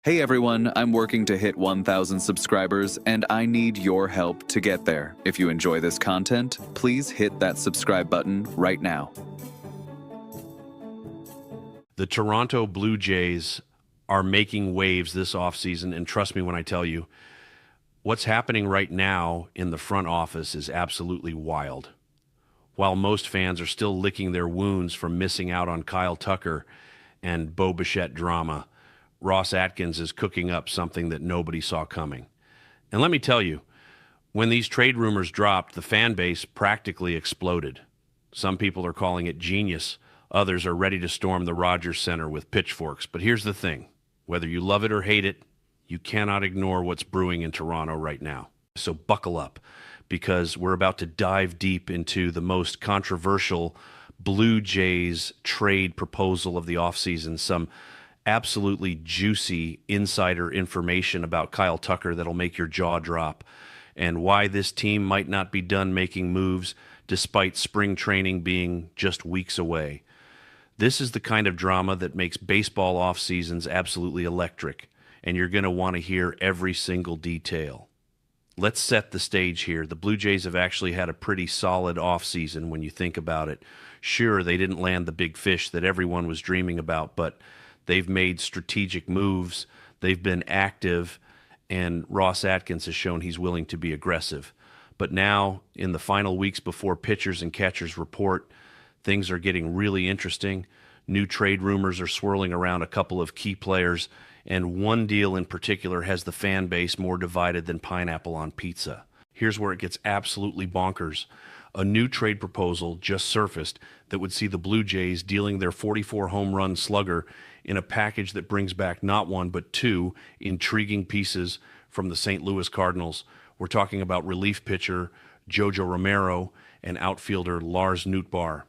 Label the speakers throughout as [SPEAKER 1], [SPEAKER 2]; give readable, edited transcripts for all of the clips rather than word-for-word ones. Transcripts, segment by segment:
[SPEAKER 1] Hey everyone, I'm working to hit 1,000 subscribers and I need your help to get there. If you enjoy this content, please hit that subscribe button right now.
[SPEAKER 2] The Toronto Blue Jays are making waves this offseason, and trust me when I tell you, what's happening right now in the front office is absolutely wild. While most fans are still licking their wounds from missing out on Kyle Tucker and Bo Bichette drama, Ross Atkins is cooking up something that nobody saw coming. And let me tell you, when these trade rumors dropped, the fan base practically exploded. Some people are calling it genius. Others are ready to storm the Rogers Center with pitchforks. But here's the thing. Whether you love it or hate it, you cannot ignore what's brewing in Toronto right now. So buckle up, because we're about to dive deep into the most controversial Blue Jays trade proposal of the offseason. Some absolutely juicy insider information about Kyle Tucker that'll make your jaw drop, and why this team might not be done making moves despite spring training being just weeks away. This is the kind of drama that makes baseball off seasons absolutely electric, and you're going to want to hear every single detail. Let's set the stage here. The Blue Jays have actually had a pretty solid offseason when you think about it. Sure, they didn't land the big fish that everyone was dreaming about, but they've made strategic moves, they've been active, and Ross Atkins has shown he's willing to be aggressive. But now, in the final weeks before pitchers and catchers report, things are getting really interesting. New trade rumors are swirling around a couple of key players, and one deal in particular has the fan base more divided than pineapple on pizza. Here's where it gets absolutely bonkers. A new trade proposal just surfaced that would see the Blue Jays dealing their 44 home run slugger in a package that brings back not one but two intriguing pieces from the St. Louis Cardinals. We're talking about relief pitcher Jojo Romero and outfielder Lars Nootbaar.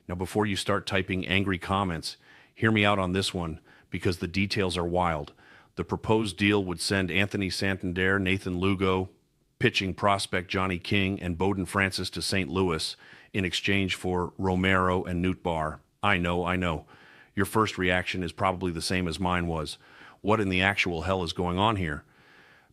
[SPEAKER 2] Now, before you start typing angry comments, hear me out on this one, because the details are wild. The proposed deal would send Anthony Santander, Nathan Lugo, pitching prospect Johnny King, and Bowden Francis to St. Louis in exchange for Romero and Nootbaar. I know. Your first reaction is probably the same as mine was. What in the actual hell is going on here?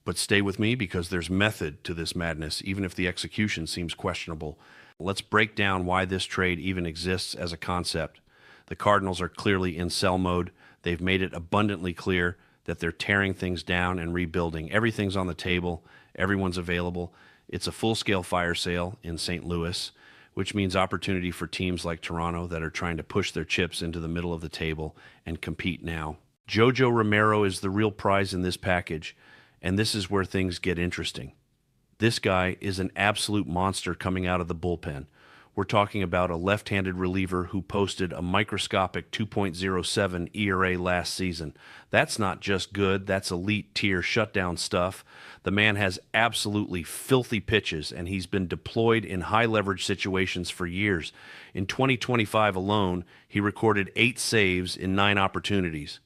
[SPEAKER 2] But stay with me, because there's method to this madness, even if the execution seems questionable. Let's break down why this trade even exists as a concept. The Cardinals are clearly in sell mode. They've made it abundantly clear that they're tearing things down and rebuilding. Everything's on the table. Everyone's available. It's a full-scale fire sale in St. Louis, which means opportunity for teams like Toronto that are trying to push their chips into the middle of the table and compete now. Jojo Romero is the real prize in this package, and this is where things get interesting. This guy is an absolute monster coming out of the bullpen. We're talking about a left-handed reliever who posted a microscopic 2.07 ERA last season. That's not just good, that's elite tier shutdown stuff. The man has absolutely filthy pitches, and he's been deployed in high-leverage situations for years. In 2025 alone, he recorded 8 saves in 9 opportunities.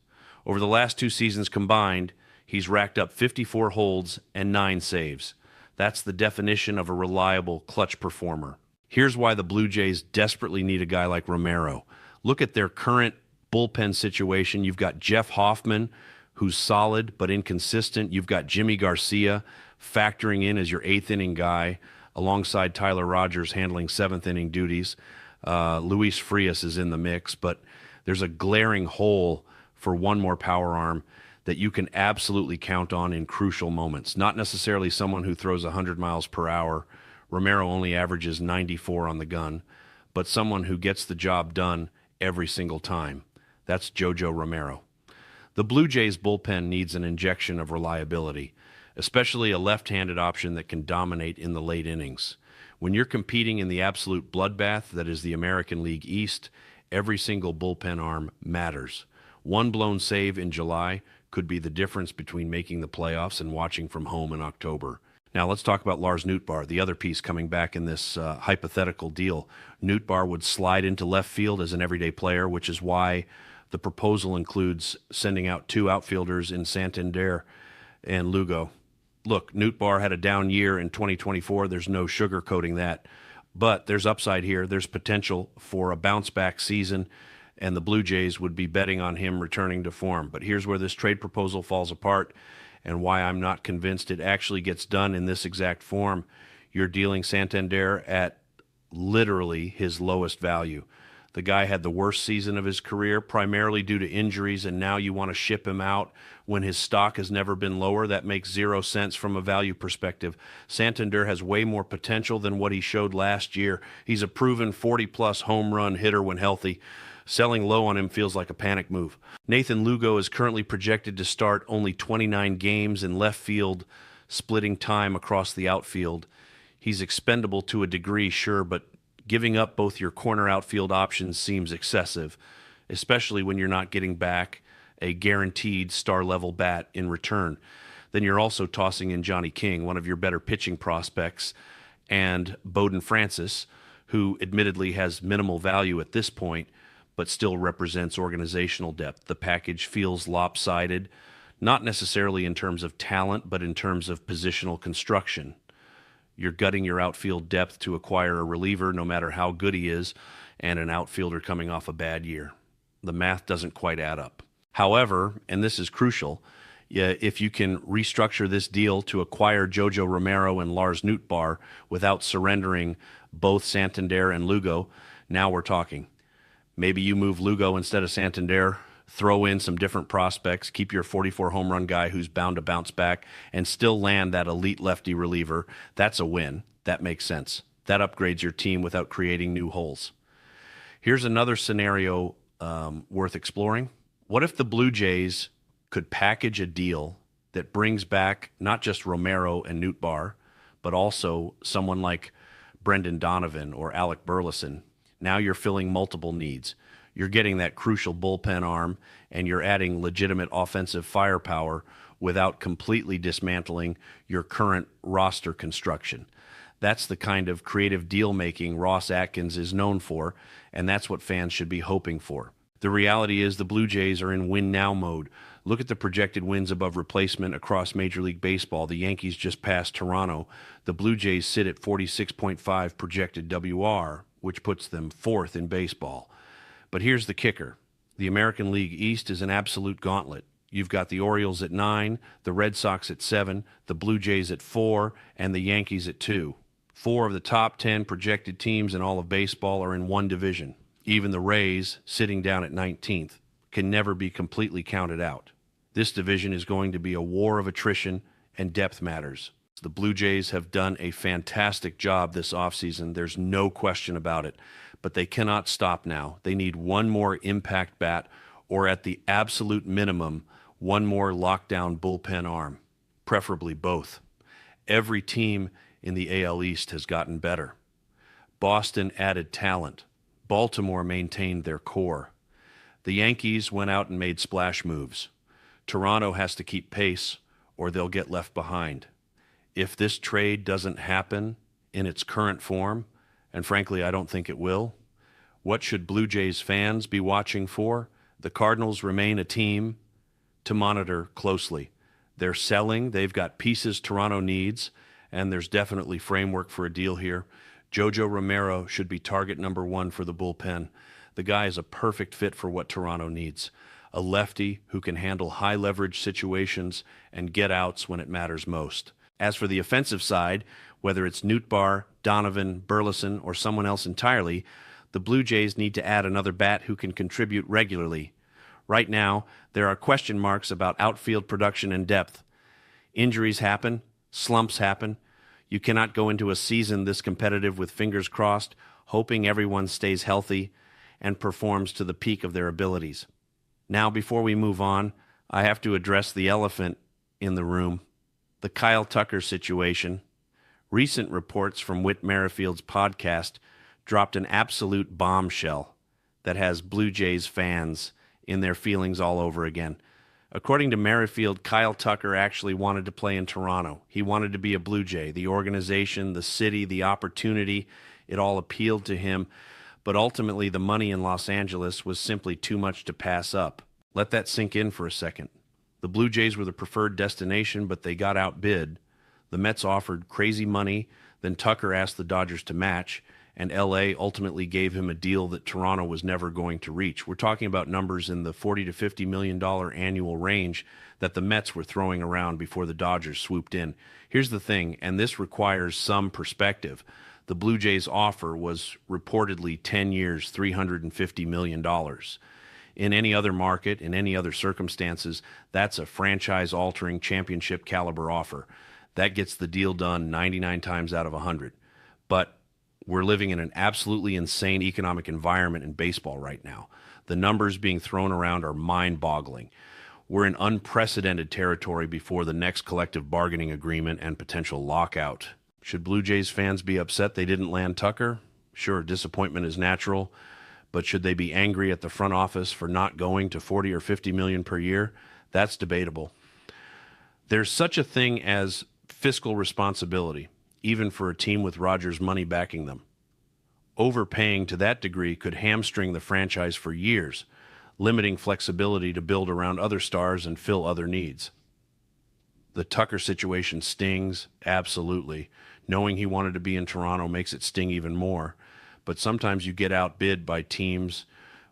[SPEAKER 2] Over the last 2 seasons combined, he's racked up 54 holds and 9 saves. That's the definition of a reliable clutch performer. Here's why the Blue Jays desperately need a guy like Romero. Look at their current bullpen situation. You've got Jeff Hoffman, who's solid but inconsistent. You've got Jimmy Garcia factoring in as your 8th inning guy, alongside Tyler Rogers handling 7th inning duties. Luis Frias is in the mix, but there's a glaring hole for one more power arm that you can absolutely count on in crucial moments. Not necessarily someone who throws 100 miles per hour. Romero only averages 94 on the gun, but someone who gets the job done every single time. That's Jojo Romero. The Blue Jays bullpen needs an injection of reliability, especially a left-handed option that can dominate in the late innings. When you're competing in the absolute bloodbath that is the American League East, every single bullpen arm matters. One blown save in July could be the difference between making the playoffs and watching from home in October. Now let's talk about Lars Nootbaar, the other piece coming back in this hypothetical deal. Nootbaar would slide into left field as an everyday player, which is why the proposal includes sending out 2 outfielders in Santander and Lugo. Look, Nootbaar had a down year in 2024. There's no sugarcoating that. But there's upside here. There's potential for a bounce-back season. and the Blue Jays would be betting on him returning to form. But here's where this trade proposal falls apart and why I'm not convinced it actually gets done in this exact form. You're dealing Santander at literally his lowest value. The guy had the worst season of his career, primarily due to injuries, and now you want to ship him out when his stock has never been lower. That makes 0 sense from a value perspective. Santander has way more potential than what he showed last year. He's a proven 40-plus home run hitter when healthy. Selling low on him feels like a panic move. Nathan Lugo is currently projected to start only 29 games in left field, splitting time across the outfield. He's expendable to a degree, sure, but giving up both your corner outfield options seems excessive, especially when you're not getting back a guaranteed star-level bat in return. Then you're also tossing in Johnny King, one of your better pitching prospects, and Bowden Francis, who admittedly has minimal value at this point, but still represents organizational depth. The package feels lopsided, not necessarily in terms of talent, but in terms of positional construction. You're gutting your outfield depth to acquire a reliever, no matter how good he is, and an outfielder coming off a bad year. The math doesn't quite add up. However, and this is crucial, if you can restructure this deal to acquire Jojo Romero and Lars Nootbaar without surrendering both Santander and Lugo, now we're talking. Maybe you move Lugo instead of Santander, throw in some different prospects, keep your 44 home run guy who's bound to bounce back, and still land that elite lefty reliever. That's a win. That makes sense. That upgrades your team without creating new holes. Here's another scenario worth exploring. What if the Blue Jays could package a deal that brings back not just Romero and Nootbaar, but also someone like Brendan Donovan or Alec Burleson? Now you're filling multiple needs. You're getting that crucial bullpen arm, and you're adding legitimate offensive firepower without completely dismantling your current roster construction. That's the kind of creative deal-making Ross Atkins is known for, and that's what fans should be hoping for. The reality is the Blue Jays are in win-now mode. Look at the projected wins above replacement across Major League Baseball. The Yankees just passed Toronto. The Blue Jays sit at 46.5 projected WR, which puts them fourth in baseball. But here's the kicker. The American League East is an absolute gauntlet. You've got the Orioles at 9, the Red Sox at 7, the Blue Jays at 4, and the Yankees at 2. 4 of the top 10 projected teams in all of baseball are in one division. Even the Rays, sitting down at 19th, can never be completely counted out. This division is going to be a war of attrition, and depth matters. The Blue Jays have done a fantastic job this offseason. There's no question about it. But they cannot stop now. They need one more impact bat, or at the absolute minimum, one more lockdown bullpen arm, preferably both. Every team in the AL East has gotten better. Boston added talent. Baltimore maintained their core. The Yankees went out and made splash moves. Toronto has to keep pace, or they'll get left behind. If this trade doesn't happen in its current form, and frankly, I don't think it will, what should Blue Jays fans be watching for? The Cardinals remain a team to monitor closely. They're selling. They've got pieces Toronto needs, and there's definitely framework for a deal here. Jojo Romero should be target number 1 for the bullpen. The guy is a perfect fit for what Toronto needs. A lefty who can handle high-leverage situations and get outs when it matters most. As for the offensive side, whether it's Nootbaar, Donovan, Burleson, or someone else entirely, the Blue Jays need to add another bat who can contribute regularly. Right now, there are question marks about outfield production and depth. Injuries happen, slumps happen. You cannot go into a season this competitive with fingers crossed, hoping everyone stays healthy and performs to the peak of their abilities. Now, before we move on, I have to address the elephant in the room, the Kyle Tucker situation. Recent reports from Whit Merrifield's podcast dropped an absolute bombshell that has Blue Jays fans in their feelings all over again. According to Merrifield, Kyle Tucker actually wanted to play in Toronto. He wanted to be a Blue Jay. The organization, the city, the opportunity, it all appealed to him. But ultimately, the money in Los Angeles was simply too much to pass up. Let that sink in for a second. The Blue Jays were the preferred destination, but they got outbid. The Mets offered crazy money, then Tucker asked the Dodgers to match, and LA ultimately gave him a deal that Toronto was never going to reach. We're talking about numbers in the $40 to $50 million annual range that the Mets were throwing around before the Dodgers swooped in. Here's the thing, and this requires some perspective. The Blue Jays' offer was reportedly 10 years, $350 million. In any other market, in any other circumstances, that's a franchise-altering championship caliber offer. That gets the deal done 99 times out of 100. But we're living in an absolutely insane economic environment in baseball right now. The numbers being thrown around are mind-boggling. We're in unprecedented territory before the next collective bargaining agreement and potential lockout. Should Blue Jays fans be upset they didn't land Tucker? Sure, disappointment is natural, but should they be angry at the front office for not going to 40 or 50 million per year? That's debatable. There's such a thing as fiscal responsibility, even for a team with Rogers' money backing them. Overpaying to that degree could hamstring the franchise for years, limiting flexibility to build around other stars and fill other needs. The Tucker situation stings, absolutely. Knowing he wanted to be in Toronto makes it sting even more. But sometimes you get outbid by teams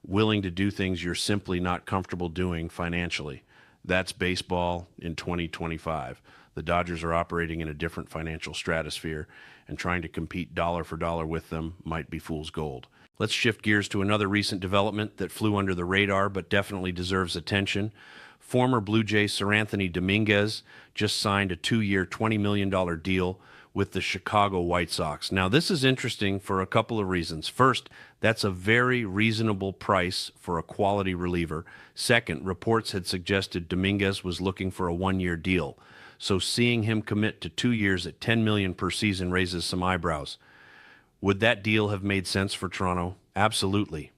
[SPEAKER 2] willing to do things you're simply not comfortable doing financially. That's baseball in 2025. The Dodgers are operating in a different financial stratosphere, and trying to compete dollar for dollar with them might be fool's gold. Let's shift gears to another recent development that flew under the radar but definitely deserves attention. Former Blue Jay Seranthony Dominguez just signed a 2-year, $20 million deal with the Chicago White Sox. Now, this is interesting for a couple of reasons. First, that's a very reasonable price for a quality reliever. Second, reports had suggested Dominguez was looking for a 1-year deal. So seeing him commit to 2 years at $10 million per season raises some eyebrows. Would that deal have made sense for Toronto? Absolutely.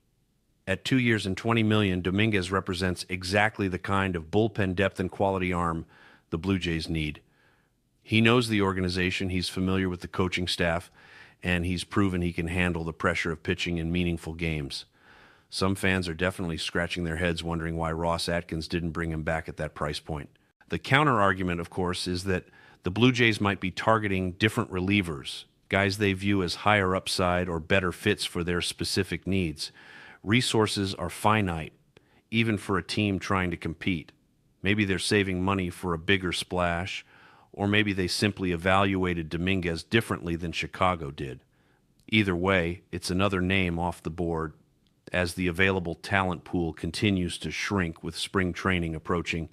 [SPEAKER 2] At 2 years and $20 million, Dominguez represents exactly the kind of bullpen depth and quality arm the Blue Jays need. He knows the organization, he's familiar with the coaching staff, and he's proven he can handle the pressure of pitching in meaningful games. Some fans are definitely scratching their heads wondering why Ross Atkins didn't bring him back at that price point. The counter-argument, of course, is that the Blue Jays might be targeting different relievers, guys they view as higher upside or better fits for their specific needs. Resources are finite, even for a team trying to compete. Maybe they're saving money for a bigger splash, or maybe they simply evaluated Dominguez differently than Chicago did. Either way, it's another name off the board as the available talent pool continues to shrink with spring training approaching.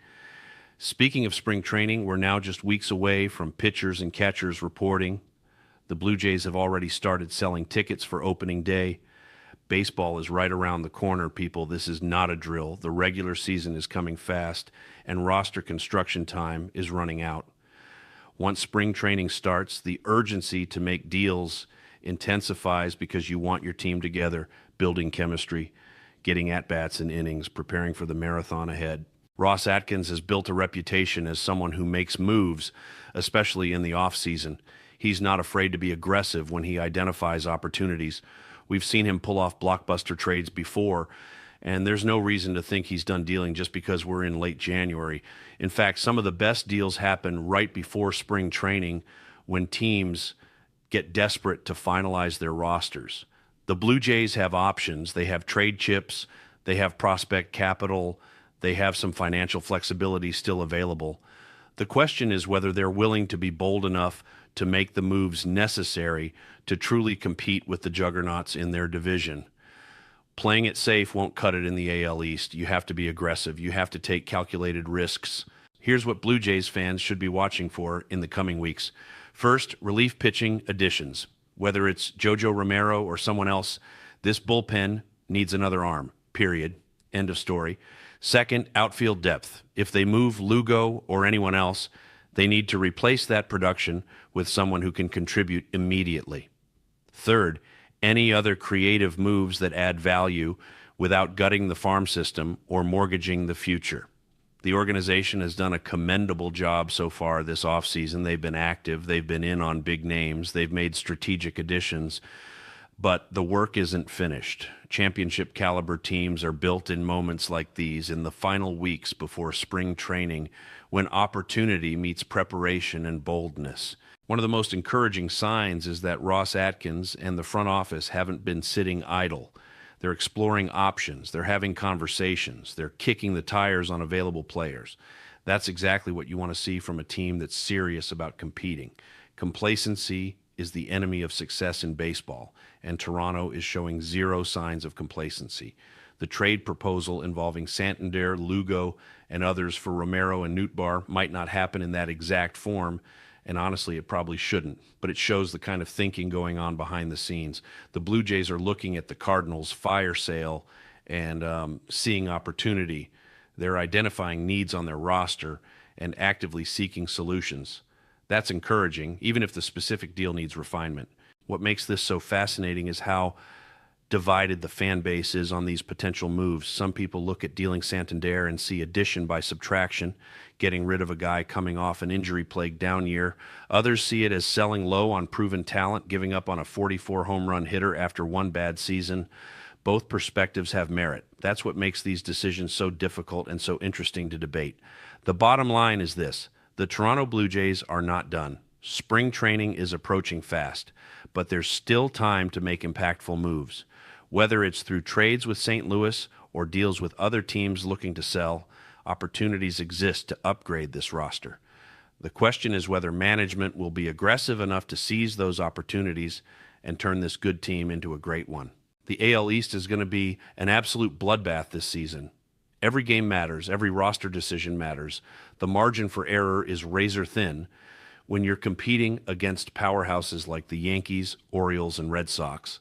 [SPEAKER 2] Speaking of spring training, we're now just weeks away from pitchers and catchers reporting. The Blue Jays have already started selling tickets for opening day. Baseball is right around the corner, people. This is not a drill. The regular season is coming fast, and roster construction time is running out. Once spring training starts, the urgency to make deals intensifies because you want your team together, building chemistry, getting at-bats and innings, preparing for the marathon ahead. Ross Atkins has built a reputation as someone who makes moves, especially in the offseason. He's not afraid to be aggressive when he identifies opportunities. We've seen him pull off blockbuster trades before, and there's no reason to think he's done dealing just because we're in late January. In fact, some of the best deals happen right before spring training when teams get desperate to finalize their rosters. The Blue Jays have options. They have trade chips. They have prospect capital. They have some financial flexibility still available. The question is whether they're willing to be bold enough to make the moves necessary to truly compete with the juggernauts in their division. Playing it safe won't cut it in the AL East. You have to be aggressive. You have to take calculated risks. Here's what Blue Jays fans should be watching for in the coming weeks. First, relief pitching additions. Whether it's Jojo Romero or someone else, this bullpen needs another arm, period. End of story. Second, outfield depth. If they move Lugo or anyone else, they need to replace that production with someone who can contribute immediately. Third, any other creative moves that add value without gutting the farm system or mortgaging the future. The organization has done a commendable job so far this offseason. They've been active. They've been in on big names. They've made strategic additions. But the work isn't finished. Championship caliber teams are built in moments like these, in the final weeks before spring training, when opportunity meets preparation and boldness. One of the most encouraging signs is that Ross Atkins and the front office haven't been sitting idle. They're exploring options, they're having conversations, they're kicking the tires on available players. That's exactly what you want to see from a team that's serious about competing. Complacency is the enemy of success in baseball, and Toronto is showing zero signs of complacency. The trade proposal involving Santander, Lugo, and others for Romero and Nootbaar might not happen in that exact form, and honestly, it probably shouldn't, but it shows the kind of thinking going on behind the scenes. The Blue Jays are looking at the Cardinals' fire sale and seeing opportunity. They're identifying needs on their roster and actively seeking solutions. That's encouraging, even if the specific deal needs refinement. What makes this so fascinating is how divided the fan base is on these potential moves. Some people look at dealing Santander and see addition by subtraction, getting rid of a guy coming off an injury-plagued down year. Others see it as selling low on proven talent, giving up on a 44 home run hitter after one bad season. Both perspectives have merit. That's what makes these decisions so difficult and so interesting to debate. The bottom line is this: the Toronto Blue Jays are not done. Spring training is approaching fast, but there's still time to make impactful moves. Whether it's through trades with St. Louis or deals with other teams looking to sell, opportunities exist to upgrade this roster. The question is whether management will be aggressive enough to seize those opportunities and turn this good team into a great one. The AL East is going to be an absolute bloodbath this season. Every game matters. Every roster decision matters. The margin for error is razor thin when you're competing against powerhouses like the Yankees, Orioles, and Red Sox.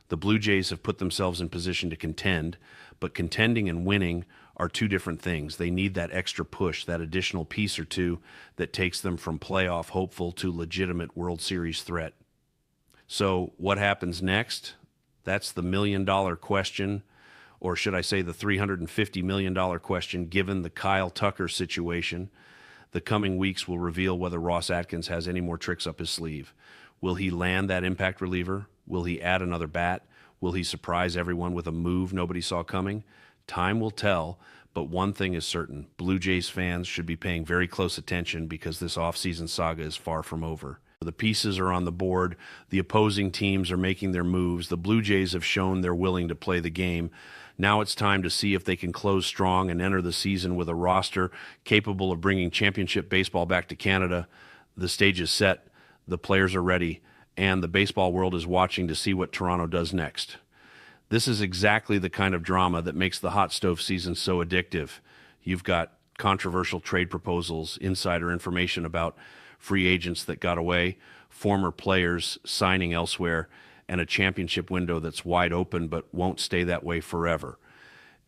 [SPEAKER 2] The Blue Jays have put themselves in position to contend, but contending and winning are two different things. They need that extra push, that additional piece or two that takes them from playoff hopeful to legitimate World Series threat. So what happens next? That's the million-dollar question, or should I say the $350 million question, given the Kyle Tucker situation. The coming weeks will reveal whether Ross Atkins has any more tricks up his sleeve. Will he land that impact reliever? Will he add another bat? Will he surprise everyone with a move nobody saw coming? Time will tell, but one thing is certain. Blue Jays fans should be paying very close attention because this offseason saga is far from over. The pieces are on the board. The opposing teams are making their moves. The Blue Jays have shown they're willing to play the game. Now it's time to see if they can close strong and enter the season with a roster capable of bringing championship baseball back to Canada. The stage is set. The players are ready. And the baseball world is watching to see what Toronto does next. This is exactly the kind of drama that makes the hot stove season so addictive. You've got controversial trade proposals, insider information about free agents that got away, former players signing elsewhere, and a championship window that's wide open but won't stay that way forever.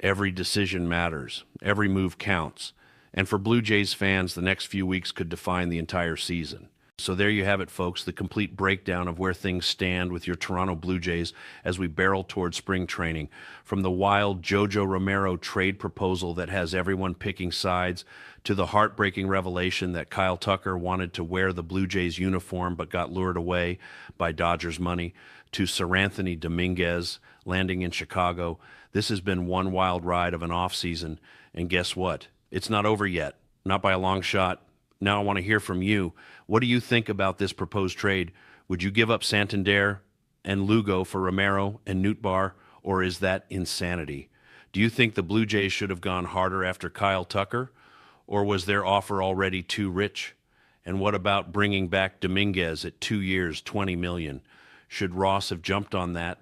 [SPEAKER 2] Every decision matters. Every move counts. And for Blue Jays fans, the next few weeks could define the entire season. So there you have it, folks, the complete breakdown of where things stand with your Toronto Blue Jays as we barrel toward spring training. From the wild Jojo Romero trade proposal that has everyone picking sides, to the heartbreaking revelation that Kyle Tucker wanted to wear the Blue Jays uniform but got lured away by Dodgers money, to Seranthony Dominguez landing in Chicago. This has been one wild ride of an offseason, and guess what? It's not over yet, not by a long shot. Now I want to hear from you. What do you think about this proposed trade? Would you give up Santander and Lugo for Romero and Nootbaar, or is that insanity? Do you think the Blue Jays should have gone harder after Kyle Tucker, or was their offer already too rich? And what about bringing back Dominguez at 2 years, $20 million? Should Ross have jumped on that?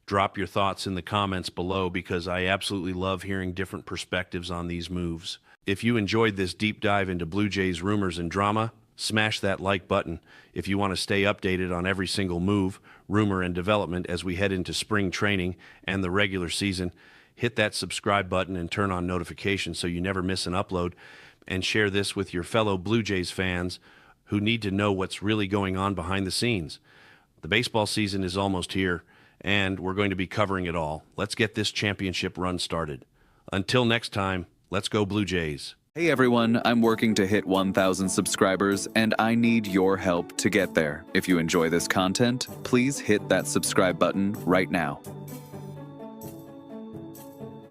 [SPEAKER 2] Drop your thoughts in the comments below because I absolutely love hearing different perspectives on these moves. If you enjoyed this deep dive into Blue Jays rumors and drama, smash that like button. If you want to stay updated on every single move, rumor, and development as we head into spring training and the regular season, hit that subscribe button and turn on notifications so you never miss an upload, and share this with your fellow Blue Jays fans who need to know what's really going on behind the scenes. The baseball season is almost here, and we're going to be covering it all. Let's get this championship run started. Until next time, let's go Blue Jays.
[SPEAKER 1] Hey everyone, I'm working to hit 1,000 subscribers and I need your help to get there. If you enjoy this content, please hit that subscribe button right now.